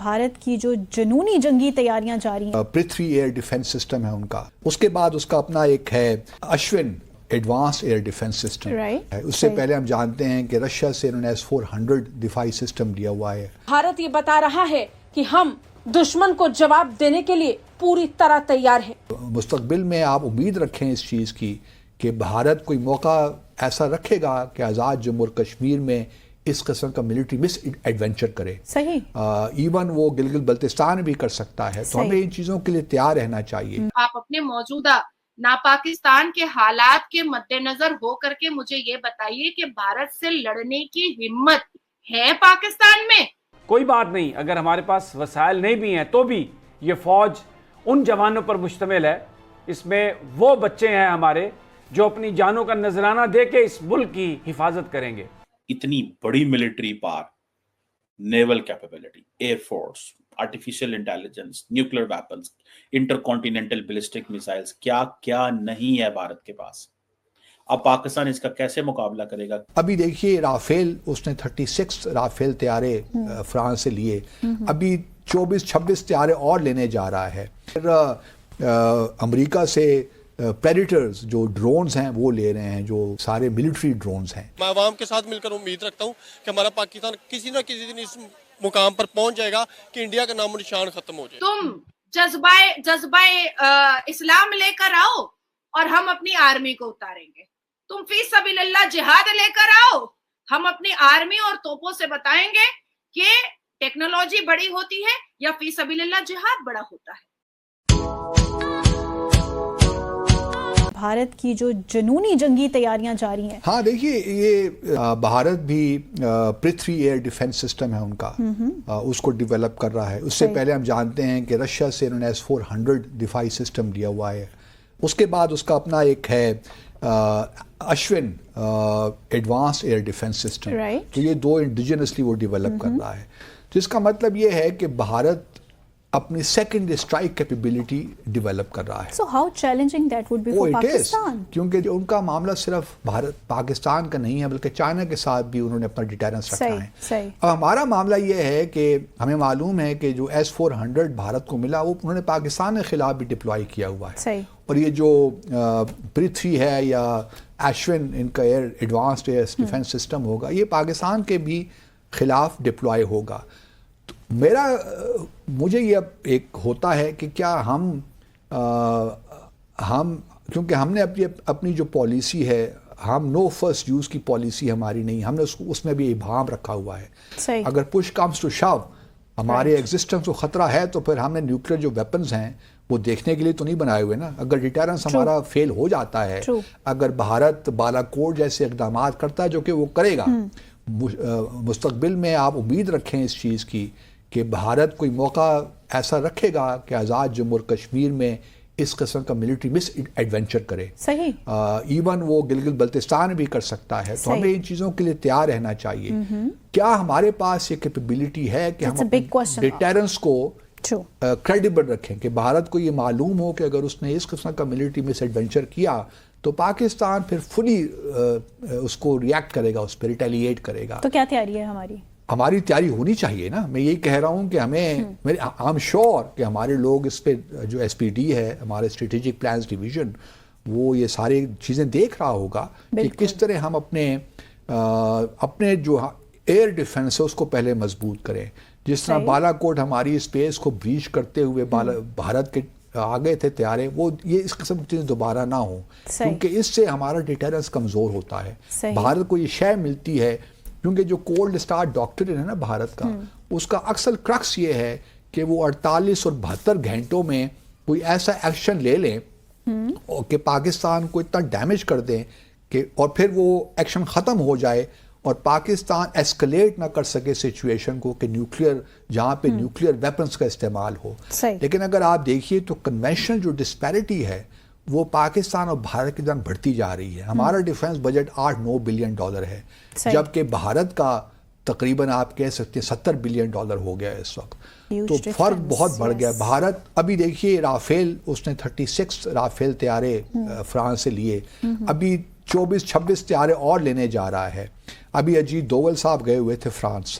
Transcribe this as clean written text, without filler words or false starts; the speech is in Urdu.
بھارت کی جو جنونی جنگی تیاریاں جاری ہیں، پرتھوی ایئر ڈیفنس سسٹم ہے ان کا، اس کے بعد اس کا اپنا ایک ہے اشون ایڈوانس ایئر ڈیفنس سسٹم، اس سے پہلے ہم جانتے ہیں کہ رشیا سے انہوں نے S-400 دفاعی سسٹم لیا ہوا ہے۔ بھارت یہ بتا رہا ہے کہ ہم دشمن کو جواب دینے کے لیے پوری طرح تیار ہے۔ مستقبل میں آپ امید رکھیں اس چیز کی کہ بھارت کوئی موقع ایسا رکھے گا کہ آزاد جموں اور کشمیر میں اس قسم کا ملٹری مس ایڈونچر کرے، صحیح، ایون وہ گلگت بلتستان بھی کر سکتا ہے، تو ہمیں ان چیزوں کے لیے تیار رہنا چاہیے۔ آپ اپنے موجودہ ناپاکستان کے حالات کے مد نظر ہو کر کے مجھے یہ بتائیے کہ بھارت سے لڑنے کی ہمت ہے پاکستان میں؟ کوئی بات نہیں، اگر ہمارے پاس وسائل نہیں بھی ہیں تو بھی یہ فوج ان جوانوں پر مشتمل ہے، اس میں وہ بچے ہیں ہمارے جو اپنی جانوں کا نذرانہ دے کے اس ملک کی حفاظت کریں گے۔ اتنی بڑی military power, naval capability, air force, artificial intelligence, nuclear weapons, intercontinental ballistic missiles, کیا کیا نہیں ہے بھارت کے پاس۔ اب پاکستان اس کا کیسے مقابلہ کرے گا؟ ابھی دیکھیے رافیل، اس نے 36 رافیل طیارے فرانس سے لیے، ابھی 24-26 طیارے اور لینے جا رہا ہے۔ پھر امریکہ سے پریڈیٹرز جو ڈرونز ہیں وہ لے رہے ہیں، جو سارے ملٹری ڈرونز ہیں۔ میں عوام کے ساتھ مل کر امید رکھتا ہوں کہ ہمارا پاکستان کسی نہ کسی دن اس مقام پر پہنچ جائے گا کہ انڈیا کا نام و نشان ختم ہو جائے۔ تم جذبہ اسلام لے کر آؤ اور ہم اپنی آرمی کو اتاریں گے۔ تم فی سبیل اللہ جہاد لے کر آؤ، ہم اپنی آرمی اور توپوں سے بتائیں گے کہ ٹیکنالوجی بڑی ہوتی ہے یا فی سبیل اللہ جہاد بڑا ہوتا ہے۔ بھارت کی جو جنونی جنگی تیاریاں جاری ہیں، ہاں دیکھیے یہ بھارت بھی پرتھوی ایئر ڈیفنس سسٹم ہے ان کا، اس کو ڈیولپ کر رہا ہے۔ اس سے پہلے ہم جانتے ہیں کہ رشیا سے انہوں نے S-400 دفاعی سسٹم لیا ہوا ہے، اس کے بعد اس کا اپنا ایک ہے اشون ایڈوانس ایئر ڈیفنس سسٹم، تو یہ دو انڈیجنسلی وہ ڈیولپ کر رہا ہے، تو اس کا مطلب یہ ہے کہ بھارت اپنی سیکنڈ اسٹرائک کیپیبلٹی ڈیولپ کر رہا ہے۔ So how challenging that would be for Pakistan? کیونکہ ان کا معاملہ صرف پاکستان کا نہیں ہے، بلکہ چائنا کے ساتھ بھی انہوں نے اپنا ڈیٹرنس رکھا ہے۔ اب ہمارا معاملہ یہ ہے کہ ہمیں معلوم ہے کہ جو S-400 بھارت کو ملا وہ انہوں نے پاکستان کے خلاف بھی ڈپلوائی کیا ہوا ہے، اور یہ جو پرتھوی ہے یا ایشون ان کا air advanced air defense system ہوگا، یہ پاکستان کے بھی خلاف ڈپلوائی ہوگا۔ مجھے یہ ایک ہوتا ہے کہ کیا ہم کیونکہ ہم نے اپنی جو پالیسی ہے، ہم نو فرسٹ یوز کی پالیسی ہماری نہیں، ہم نے اس میں بھی ابہام رکھا ہوا ہے۔ اگر پش کمز ٹو شو ہمارے ایگزسٹنس کو خطرہ ہے تو پھر ہم نے نیوکلیر جو ویپنز ہیں وہ دیکھنے کے لیے تو نہیں بنائے ہوئے نا۔ اگر ڈیٹرنس ہمارا فیل ہو جاتا ہے، اگر بھارت بالاکوٹ جیسے اقدامات کرتا ہے، جو کہ وہ کرے گا، مستقبل میں آپ امید رکھیں اس چیز کی کہ بھارت کوئی موقع ایسا رکھے گا کہ آزاد جموں اور کشمیر میں اس قسم کا ملٹری مس ایڈونچر کرے، ایون وہ گلگت بلتستان بھی کر سکتا ہے، تو ہمیں ان چیزوں کے لیے تیار رہنا چاہیے۔ کیا ہمارے پاس یہ کیپیبلٹی ہے کہ ہم ڈیٹرنس کو کریڈیبل رکھیں، کہ بھارت کو یہ معلوم ہو کہ اگر اس نے اس قسم کا ملٹری مس ایڈونچر کیا تو پاکستان پھر فلی اس کو ریئیکٹ کرے گا، اس پہ ریٹیلیٹ کرے گا۔ تو کیا تیاری ہے ہماری تیاری ہونی چاہیے نا۔ میں یہی کہہ رہا ہوں کہ ہمیں I'm sure کہ ہمارے لوگ اس پہ جو SPD ہے، ہمارے اسٹریٹجک پلانز ڈویژن، وہ یہ ساری چیزیں دیکھ رہا ہوگا کہ کس طرح ہم اپنے جو ایئر ڈیفنس ہے اس کو پہلے مضبوط کریں۔ جس طرح بالاکوٹ ہماری اسپیس کو بریچ کرتے ہوئے بھارت کے آگے تھے طیارے، وہ یہ اس قسم کی چیزیں دوبارہ نہ ہوں، کیونکہ اس سے ہمارا ڈیٹرنس کمزور ہوتا ہے۔ بھارت کو یہ شے ملتی ہے، کیونکہ جو کولڈ اسٹارٹ ڈاکٹرن ہے نا بھارت کا، اس کا اکثر کرکس یہ ہے کہ وہ 48 اور 72 گھنٹوں میں کوئی ایسا ایکشن لے لیں کہ پاکستان کو اتنا ڈیمیج کر دیں کہ اور پھر وہ ایکشن ختم ہو جائے اور پاکستان ایسکلیٹ نہ کر سکے سچویشن کو کہ نیوکلیئر، جہاں پہ نیوکلیئر ویپنز کا استعمال ہو۔ لیکن اگر آپ دیکھیے تو کنونشنل جو ڈسپیرٹی ہے وہ پاکستان اور بھارت کے درمیان بڑھتی جا رہی ہے۔ ہمارا ڈیفنس بجٹ $8-9 بلین ہے، جبکہ بھارت کا تقریباً آپ کہہ سکتے ہیں $70 بلین ہو گیا ہے اس وقت، تو فرق بہت بڑھ گیا۔ بھارت ابھی دیکھیے رافیل، اس نے 36 رافیل طیارے فرانس سے لیے، ابھی 24-26 طیارے اور لینے جا رہا ہے۔ ابھی اجیت دوول صاحب گئے ہوئے تھے فرانس،